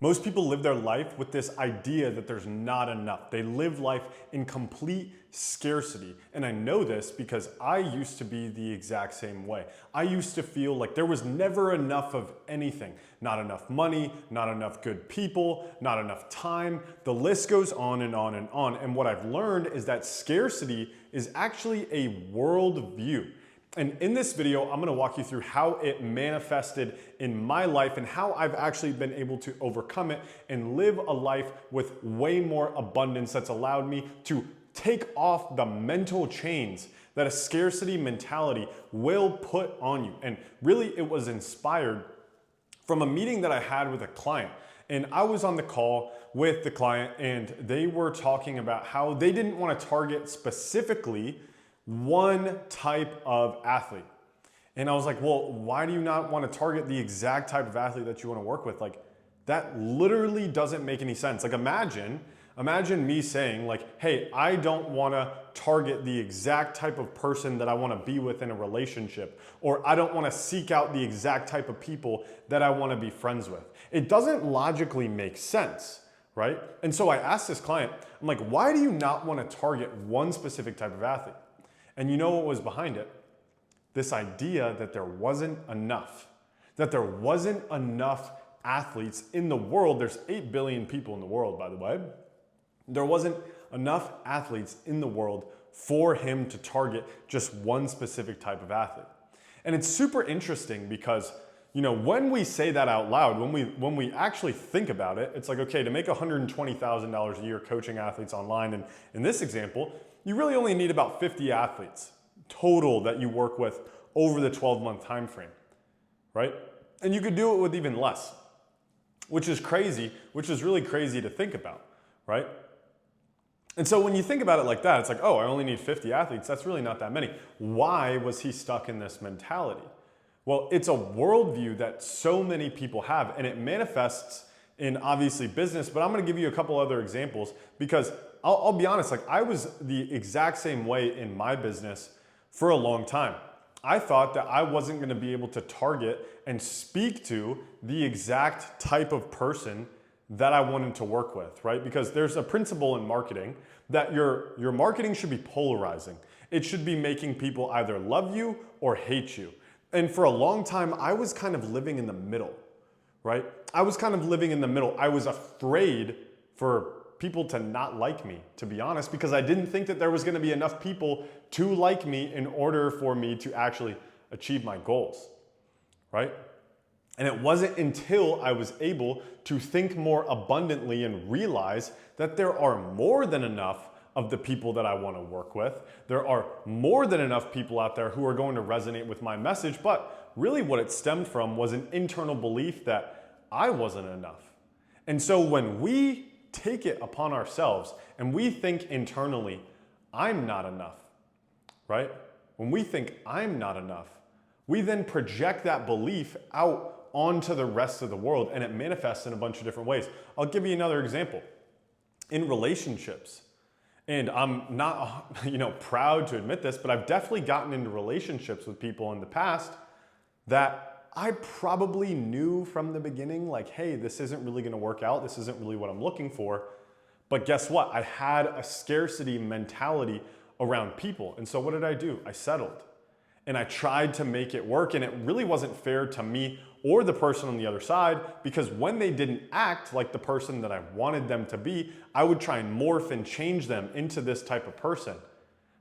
Most people live their life with this idea that there's not enough. They live life in complete scarcity. And I know this because I used to be the exact same way. I used to feel like there was never enough of anything. Not enough money, not enough good people, not enough time. The list goes on and on and on. And what I've learned is that scarcity is actually a worldview. And in this video, I'm gonna walk you through how it manifested in my life and how I've actually been able to overcome it and live a life with way more abundance that's allowed me to take off the mental chains that a scarcity mentality will put on you. And really, it was inspired from a meeting that I had with a client. And I was on the call with the client and they were talking about how they didn't want to target specifically one type of athlete. And I was like, well, why do you not want to target the exact type of athlete that you want to work with? Like, that literally doesn't make any sense. Like, imagine me saying like, hey, I don't want to target the exact type of person that I want to be with in a relationship, or I don't want to seek out the exact type of people that I want to be friends with. It doesn't logically make sense, right? And so I asked this client, I'm like, why do you not want to target one specific type of athlete? And you know what was behind it? This idea that there wasn't enough athletes in the world. There's 8 billion people in the world, by the way. There wasn't enough athletes in the world for him to target just one specific type of athlete. And it's super interesting because, you know, when we say that out loud, when we actually think about it, it's like, okay, to make $120,000 a year coaching athletes online, and in this example, you really only need about 50 athletes total that you work with over the 12-month time frame, right? And you could do it with even less, which is crazy, which is really crazy to think about, right? And so when you think about it like that, it's like, oh, I only need 50 athletes. That's really not that many. Why was he stuck in this mentality? Well, it's a worldview that so many people have, and it manifests in obviously business, but I'm gonna give you a couple other examples because I'll be honest, like I was the exact same way in my business for a long time. I thought that I wasn't gonna be able to target and speak to the exact type of person that I wanted to work with, right? Because there's a principle in marketing that your marketing should be polarizing. It should be making people either love you or hate you. And for a long time, I was kind of living in the middle, right? I was kind of living in the middle. I was afraid for people to not like me, to be honest, because I didn't think that there was gonna be enough people to like me in order for me to actually achieve my goals, right? And it wasn't until I was able to think more abundantly and realize that there are more than enough of the people that I want to work with. There are more than enough people out there who are going to resonate with my message, but really what it stemmed from was an internal belief that I wasn't enough. And so when we take it upon ourselves and we think internally, I'm not enough, right? When we think I'm not enough, we then project that belief out onto the rest of the world, and it manifests in a bunch of different ways. I'll give you another example. In relationships, and I'm not, proud to admit this, but I've definitely gotten into relationships with people in the past that I probably knew from the beginning, like, hey, this isn't really gonna work out. This isn't really what I'm looking for. But guess what? I had a scarcity mentality around people. And so what did I do? I settled. And I tried to make it work, and it really wasn't fair to me or the person on the other side, because when they didn't act like the person that I wanted them to be, I would try and morph and change them into this type of person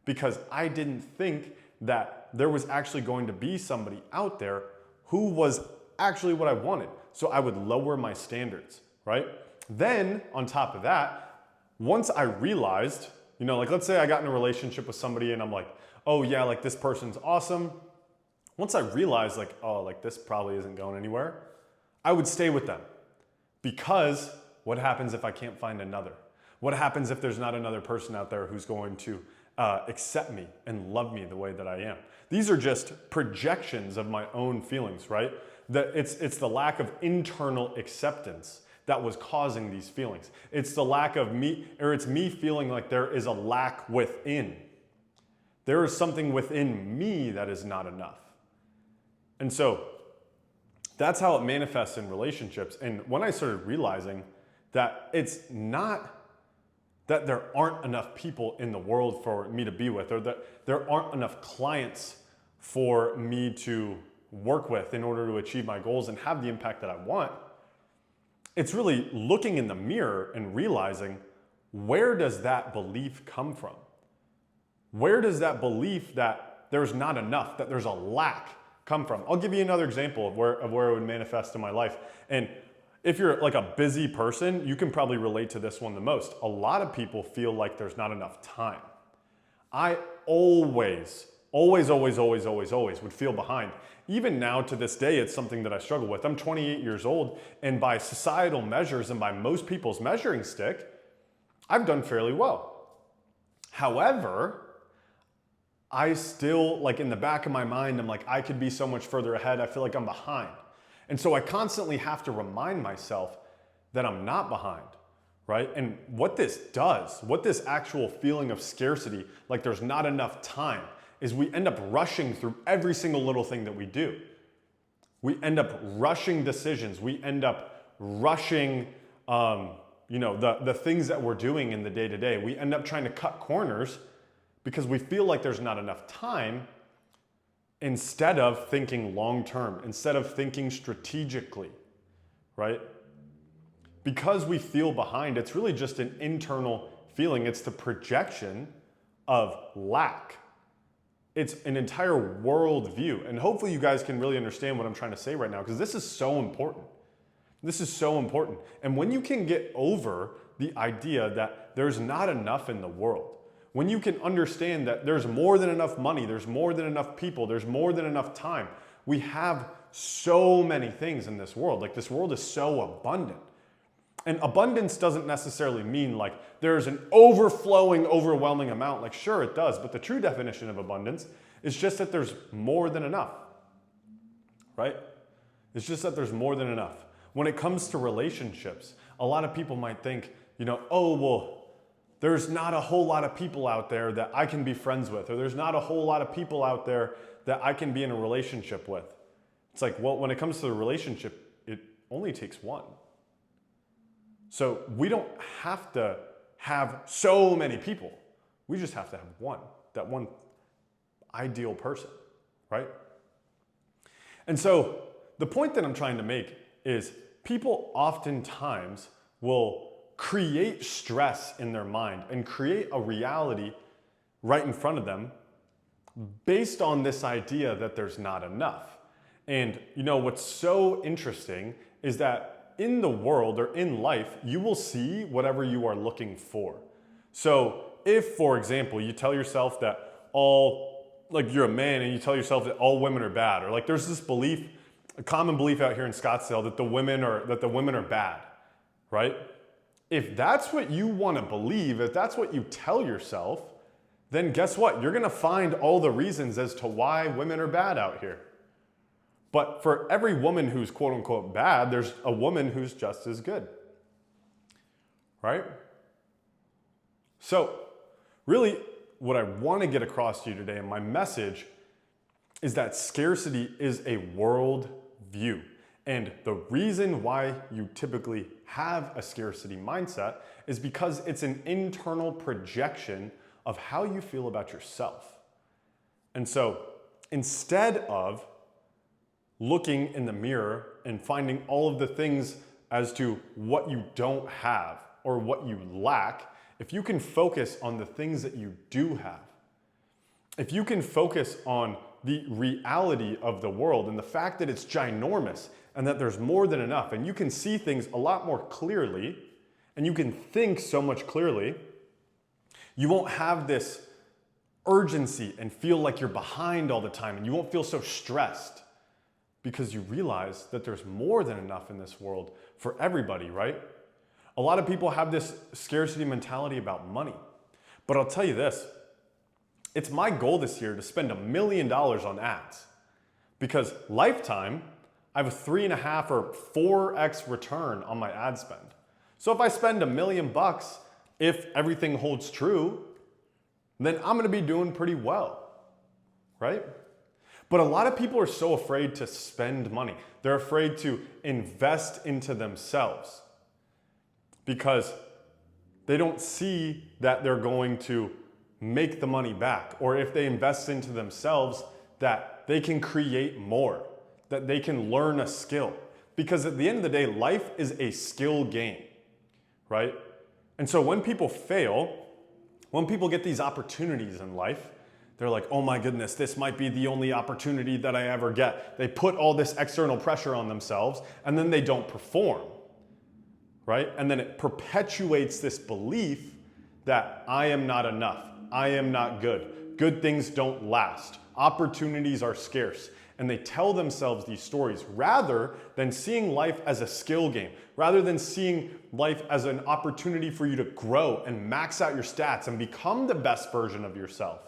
because I didn't think that there was actually going to be somebody out there who was actually what I wanted. So I would lower my standards, right? Then on top of that, once I realized, like let's say I got in a relationship with somebody and I'm like, oh yeah, like this person's awesome. Once I realized like, oh, like this probably isn't going anywhere, I would stay with them. Because what happens if I can't find another? What happens if there's not another person out there who's going to accept me and love me the way that I am? These are just projections of my own feelings, right? That it's the lack of internal acceptance that was causing these feelings. It's the lack of me, or it's me feeling like there is a lack within. There is something within me that is not enough. And so That's how it manifests in relationships. And when I started realizing that it's not that there aren't enough people in the world for me to be with, or that there aren't enough clients for me to work with in order to achieve my goals and have the impact that I want, it's really looking in the mirror and realizing, where does that belief come from? Where does that belief that there's not enough, that there's a lack, come from? I'll give you another example of where it would manifest in my life. And if you're like a busy person, you can probably relate to this one the most. A lot of people feel like there's not enough time. I always would feel behind. Even now to this day, it's something that I struggle with. I'm 28 years old, and by societal measures and by most people's measuring stick, I've done fairly well. However, I still, like in the back of my mind, I'm like, I could be so much further ahead. I feel like I'm behind. And so I constantly have to remind myself that I'm not behind, right? And what this does, what this actual feeling of scarcity, like there's not enough time, is we end up rushing through every single little thing that we do. We end up rushing decisions. We end up rushing, the things that we're doing in the day-to-day. We end up trying to cut corners because we feel like there's not enough time, instead of thinking long-term, instead of thinking strategically, right? Because we feel behind, it's really just an internal feeling. It's the projection of lack. It's an entire world view. And hopefully you guys can really understand what I'm trying to say right now, because this is so important. This is so important. And when you can get over the idea that there's not enough in the world, when you can understand that there's more than enough money, there's more than enough people, there's more than enough time. We have so many things in this world. Like, this world is so abundant. And abundance doesn't necessarily mean like there's an overflowing, overwhelming amount. Like, sure, it does. But the true definition of abundance is just that there's more than enough, right? It's just that there's more than enough. When it comes to relationships, a lot of people might think, oh, well, there's not a whole lot of people out there that I can be friends with, or there's not a whole lot of people out there that I can be in a relationship with. It's like, well, when it comes to the relationship, it only takes one. So we don't have to have so many people. We just have to have one, that one ideal person, right? And so the point that I'm trying to make is people oftentimes will create stress in their mind and create a reality right in front of them based on this idea that there's not enough. And what's so interesting is that in the world or in life, you will see whatever you are looking for. So if, for example, you tell yourself that you're a man and you tell yourself that all women are bad, or like there's this belief, a common belief out here in Scottsdale that the women are bad, right? If that's what you want to believe, if that's what you tell yourself, then guess what? You're going to find all the reasons as to why women are bad out here. But for every woman who's quote unquote bad, there's a woman who's just as good, right? So really what I want to get across to you today, and my message, is that scarcity is a world view. And the reason why you typically have a scarcity mindset is because it's an internal projection of how you feel about yourself. And so instead of looking in the mirror and finding all of the things as to what you don't have or what you lack, if you can focus on the things that you do have, if you can focus on the reality of the world and the fact that it's ginormous and that there's more than enough, and you can see things a lot more clearly, and you can think so much clearly, you won't have this urgency and feel like you're behind all the time, and you won't feel so stressed because you realize that there's more than enough in this world for everybody, right? A lot of people have this scarcity mentality about money, but I'll tell you this, it's my goal this year to spend $1 million on ads, because lifetime, I have a 3.5 or 4x return on my ad spend. So if I spend $1 million, if everything holds true, then I'm gonna be doing pretty well, right? But a lot of people are so afraid to spend money. They're afraid to invest into themselves because they don't see that they're going to make the money back. Or if they invest into themselves, that they can create more, that they can learn a skill. Because at the end of the day, life is a skill game, right? And so when people fail, when people get these opportunities in life, they're like, oh my goodness, this might be the only opportunity that I ever get. They put all this external pressure on themselves and then they don't perform, right? And then it perpetuates this belief that I am not enough, I am not good, good things don't last, opportunities are scarce. And they tell themselves these stories rather than seeing life as a skill game, rather than seeing life as an opportunity for you to grow and max out your stats and become the best version of yourself.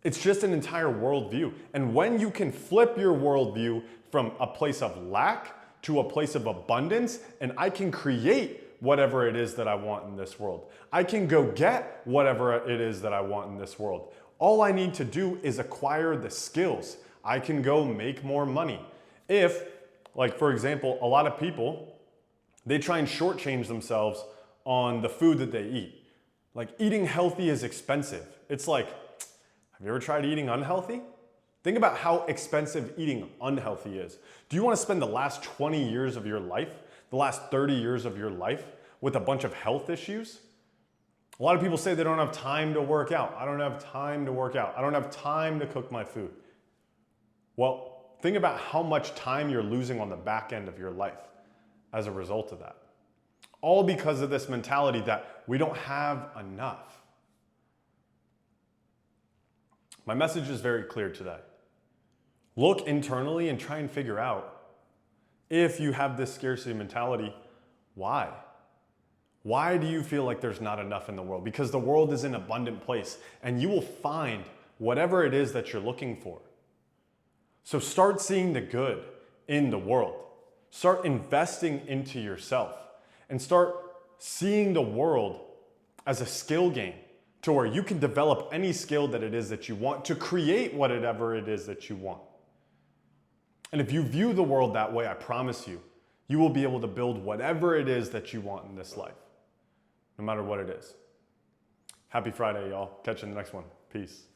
It's just an entire worldview. And when you can flip your worldview from a place of lack to a place of abundance, and I can create whatever it is that I want in this world. I can go get whatever it is that I want in this world. All I need to do is acquire the skills. I can go make more money. If, like for example, a lot of people, they try and shortchange themselves on the food that they eat. Like eating healthy is expensive. It's like, have you ever tried eating unhealthy? Think about how expensive eating unhealthy is. Do you want to spend the last 20 years of your life, the last 30 years of your life with a bunch of health issues? A lot of people say they don't have time to work out. I don't have time to work out. I don't have time to cook my food. Well, think about how much time you're losing on the back end of your life as a result of that. All because of this mentality that we don't have enough. My message is very clear today. Look internally and try and figure out if you have this scarcity mentality, why? Why do you feel like there's not enough in the world? Because the world is an abundant place and you will find whatever it is that you're looking for. So start seeing the good in the world. Start investing into yourself and start seeing the world as a skill game to where you can develop any skill that it is that you want to create whatever it is that you want. And if you view the world that way, I promise you, you will be able to build whatever it is that you want in this life. No matter what it is. Happy Friday, y'all. Catch you in the next one. Peace.